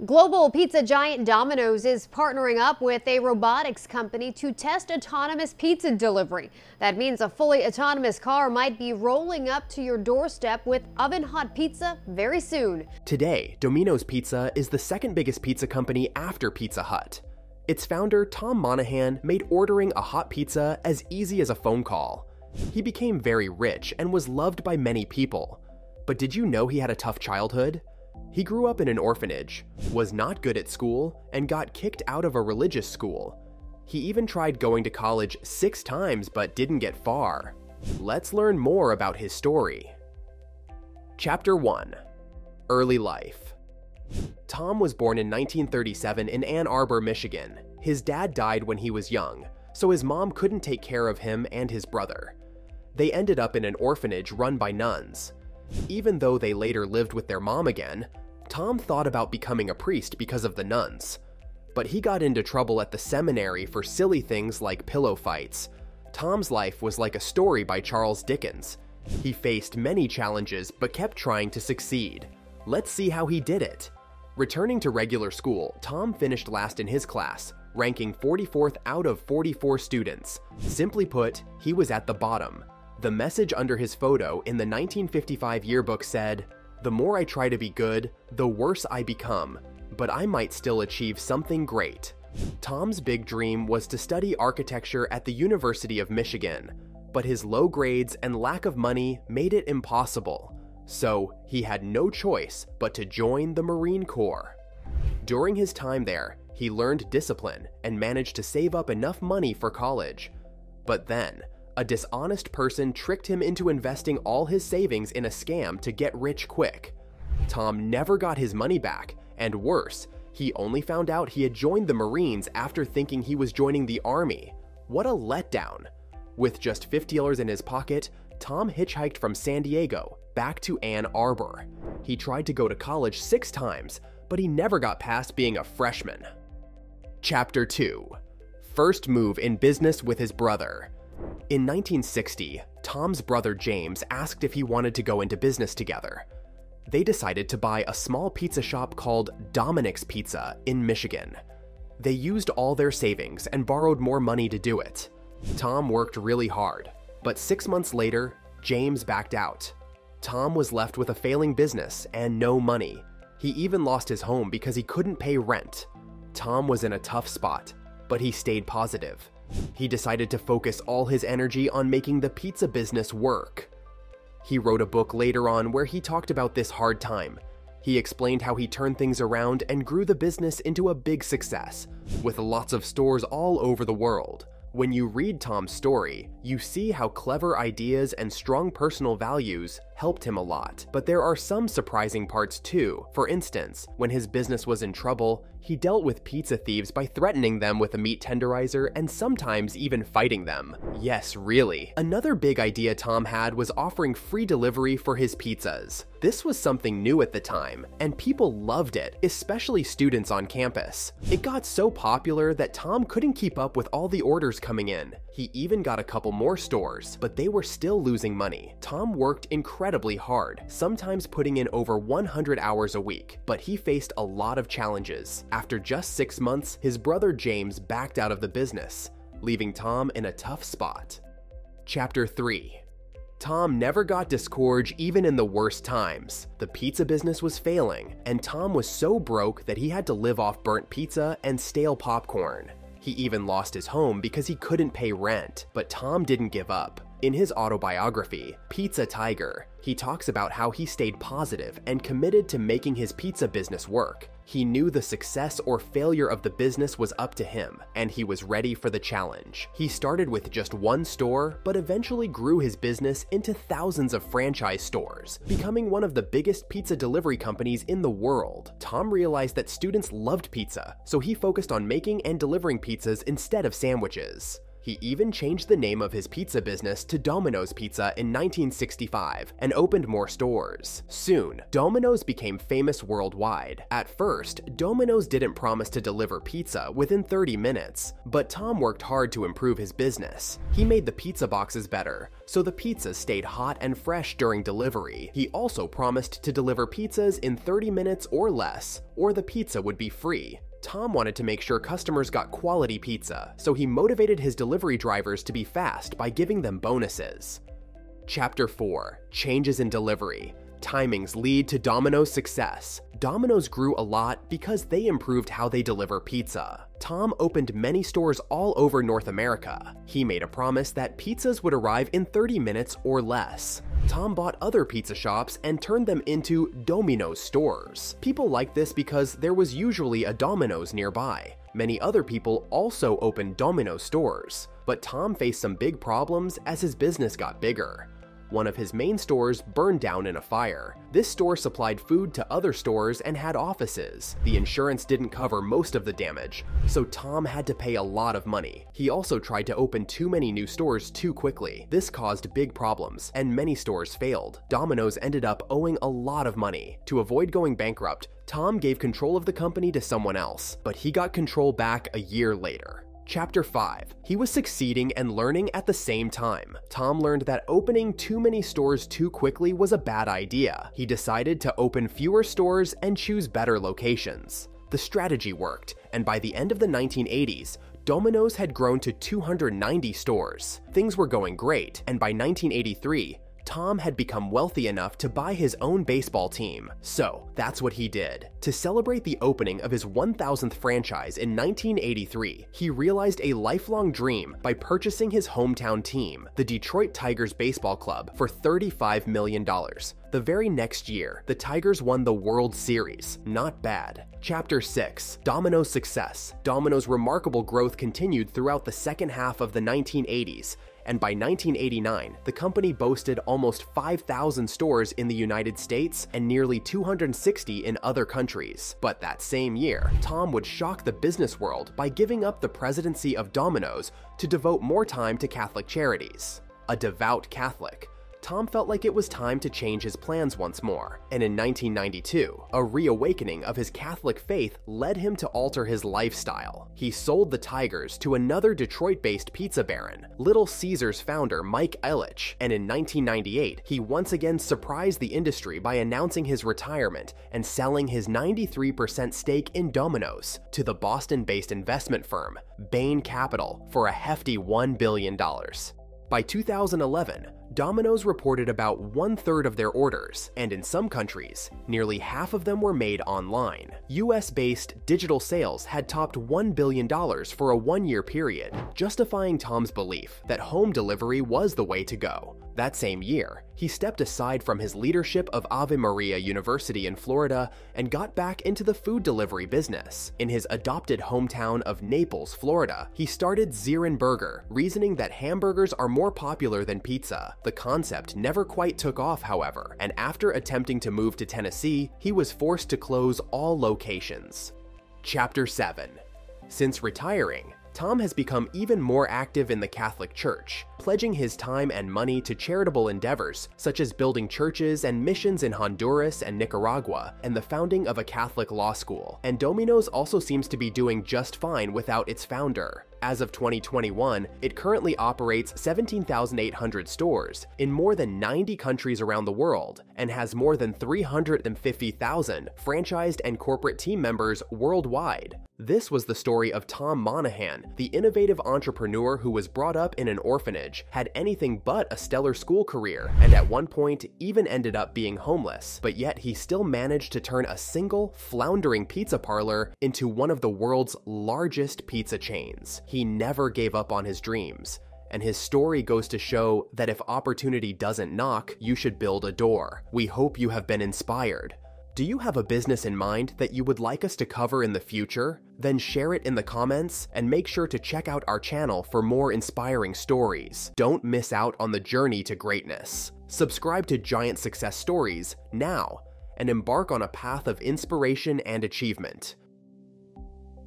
Global pizza giant Domino's is partnering up with a robotics company to test autonomous pizza delivery. That means a fully autonomous car might be rolling up to your doorstep with oven-hot pizza very soon. Today, Domino's Pizza is the second biggest pizza company after Pizza Hut. Its founder, Tom Monaghan, made ordering a hot pizza as easy as a phone call. He became very rich and was loved by many people. But did you know he had a tough childhood? He grew up in an orphanage, was not good at school, and got kicked out of a religious school. He even tried going to college 6 times but didn't get far. Let's learn more about his story. Chapter 1. Early life. Tom was born in 1937 in Ann Arbor, Michigan. His dad died when he was young, so his mom couldn't take care of him and his brother. They ended up in an orphanage run by nuns. Even though they later lived with their mom again, Tom thought about becoming a priest because of the nuns. But he got into trouble at the seminary for silly things like pillow fights. Tom's life was like a story by Charles Dickens. He faced many challenges but kept trying to succeed. Let's see how he did it. Returning to regular school, Tom finished last in his class, ranking 44th out of 44 students. Simply put, he was at the bottom. The message under his photo in the 1955 yearbook said, "The more I try to be good, the worse I become, but I might still achieve something great." Tom's big dream was to study architecture at the University of Michigan, but his low grades and lack of money made it impossible. So he had no choice but to join the Marine Corps. During his time there, he learned discipline and managed to save up enough money for college. But then, a dishonest person tricked him into investing all his savings in a scam to get rich quick. Tom never got his money back, and worse, he only found out he had joined the Marines after thinking he was joining the Army. What a letdown! With just $50 in his pocket, Tom hitchhiked from San Diego back to Ann Arbor. He tried to go to college 6 times, but he never got past being a freshman. Chapter 2. First move in business with his brother. In 1960, Tom's brother James asked if he wanted to go into business together. They decided to buy a small pizza shop called Domino's Pizza in Michigan. They used all their savings and borrowed more money to do it. Tom worked really hard, but 6 months later, James backed out. Tom was left with a failing business and no money. He even lost his home because he couldn't pay rent. Tom was in a tough spot, but he stayed positive. He decided to focus all his energy on making the pizza business work. He wrote a book later on where he talked about this hard time. He explained how he turned things around and grew the business into a big success, with lots of stores all over the world. When you read Tom's story, you see how clever ideas and strong personal values helped him a lot. But there are some surprising parts too. For instance, when his business was in trouble, he dealt with pizza thieves by threatening them with a meat tenderizer and sometimes even fighting them. Yes, really. Another big idea Tom had was offering free delivery for his pizzas. This was something new at the time, and people loved it, especially students on campus. It got so popular that Tom couldn't keep up with all the orders coming in. He even got a couple more stores, but they were still losing money. Tom worked incredibly hard, sometimes putting in over 100 hours a week, but he faced a lot of challenges. After just 6 months, his brother James backed out of the business, leaving Tom in a tough spot. Chapter 3. Tom never got discouraged even in the worst times. The pizza business was failing, and Tom was so broke that he had to live off burnt pizza and stale popcorn. He even lost his home because he couldn't pay rent, but Tom didn't give up. In his autobiography, Pizza Tiger, he talks about how he stayed positive and committed to making his pizza business work. He knew the success or failure of the business was up to him, and he was ready for the challenge. He started with just 1 store, but eventually grew his business into thousands of franchise stores, becoming one of the biggest pizza delivery companies in the world. Tom realized that students loved pizza, so he focused on making and delivering pizzas instead of sandwiches. He even changed the name of his pizza business to Domino's Pizza in 1965 and opened more stores. Soon, Domino's became famous worldwide. At first, Domino's didn't promise to deliver pizza within 30 minutes, but Tom worked hard to improve his business. He made the pizza boxes better, so the pizzas stayed hot and fresh during delivery. He also promised to deliver pizzas in 30 minutes or less, or the pizza would be free. Tom wanted to make sure customers got quality pizza, so he motivated his delivery drivers to be fast by giving them bonuses. Chapter 4. Changes in delivery. Timings lead to Domino's success. Domino's grew a lot because they improved how they deliver pizza. Tom opened many stores all over North America. He made a promise that pizzas would arrive in 30 minutes or less. Tom bought other pizza shops and turned them into Domino's stores. People liked this because there was usually a Domino's nearby. Many other people also opened Domino stores, but Tom faced some big problems as his business got bigger. One of his main stores burned down in a fire. This store supplied food to other stores and had offices. The insurance didn't cover most of the damage, so Tom had to pay a lot of money. He also tried to open too many new stores too quickly. This caused big problems, and many stores failed. Domino's ended up owing a lot of money. To avoid going bankrupt, Tom gave control of the company to someone else, but he got control back a year later. Chapter 5. He was succeeding and learning at the same time. Tom learned that opening too many stores too quickly was a bad idea. He decided to open fewer stores and choose better locations. The strategy worked, and by the end of the 1980s, Domino's had grown to 290 stores. Things were going great, and by 1983, Tom had become wealthy enough to buy his own baseball team. So that's what he did. To celebrate the opening of his 1,000th franchise in 1983, he realized a lifelong dream by purchasing his hometown team, the Detroit Tigers Baseball Club, for $35 million. The very next year, the Tigers won the World Series. Not bad. Chapter 6. Domino's success. Domino's remarkable growth continued throughout the second half of the 1980s, and by 1989, the company boasted almost 5,000 stores in the United States and nearly 260 in other countries. But that same year, Tom would shock the business world by giving up the presidency of Domino's to devote more time to Catholic charities. A devout Catholic, Tom felt like it was time to change his plans once more, and in 1992, a reawakening of his Catholic faith led him to alter his lifestyle. He sold the Tigers to another Detroit-based pizza baron, Little Caesars founder Mike Ellich, and in 1998, he once again surprised the industry by announcing his retirement and selling his 93% stake in Domino's to the Boston-based investment firm, Bain Capital, for a hefty $1 billion. By 2011, Domino's reported about 1/3 of their orders, and in some countries, nearly half of them were made online. US-based digital sales had topped $1 billion for a one-year period, justifying Tom's belief that home delivery was the way to go. That same year, he stepped aside from his leadership of Ave Maria University in Florida and got back into the food delivery business. In his adopted hometown of Naples, Florida, he started Zirin Burger, reasoning that hamburgers are more popular than pizza. The concept never quite took off, however, and after attempting to move to Tennessee, he was forced to close all locations. Chapter 7. Since retiring, Tom has become even more active in the Catholic Church, pledging his time and money to charitable endeavors such as building churches and missions in Honduras and Nicaragua, and the founding of a Catholic law school. And Domino's also seems to be doing just fine without its founder. As of 2021, it currently operates 17,800 stores in more than 90 countries around the world and has more than 350,000 franchised and corporate team members worldwide. This was the story of Tom Monaghan, the innovative entrepreneur who was brought up in an orphanage, had anything but a stellar school career, and at one point even ended up being homeless, but yet he still managed to turn a single, floundering pizza parlor into one of the world's largest pizza chains. He never gave up on his dreams, and his story goes to show that if opportunity doesn't knock, you should build a door. We hope you have been inspired. Do you have a business in mind that you would like us to cover in the future? Then share it in the comments and make sure to check out our channel for more inspiring stories. Don't miss out on the journey to greatness. Subscribe to Giant Success Stories now and embark on a path of inspiration and achievement.